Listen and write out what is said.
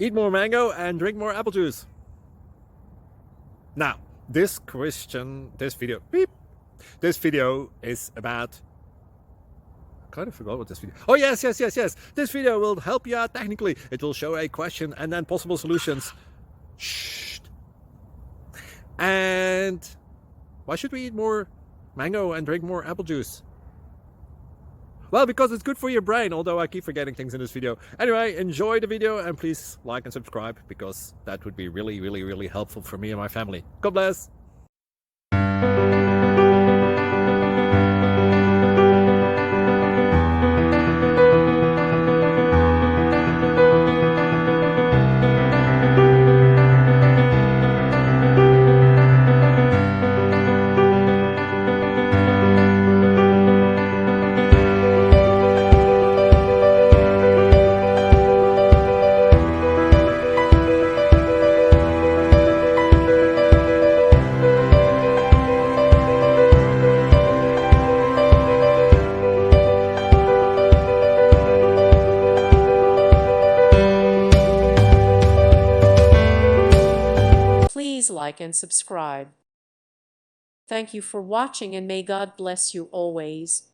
Eat more mango and drink more apple juice. Now, this video is about, I kind of forgot what this video. Oh, yes. This video will help you out technically. It will show a question and then possible solutions. Shh. And why should we eat more mango and drink more apple juice? Well, because it's good for your brain, although I keep forgetting things in this video. Anyway, enjoy the video and please like and subscribe, because that would be really helpful for me and my family. God bless! Please like and subscribe. Thank you for watching and may God bless you always.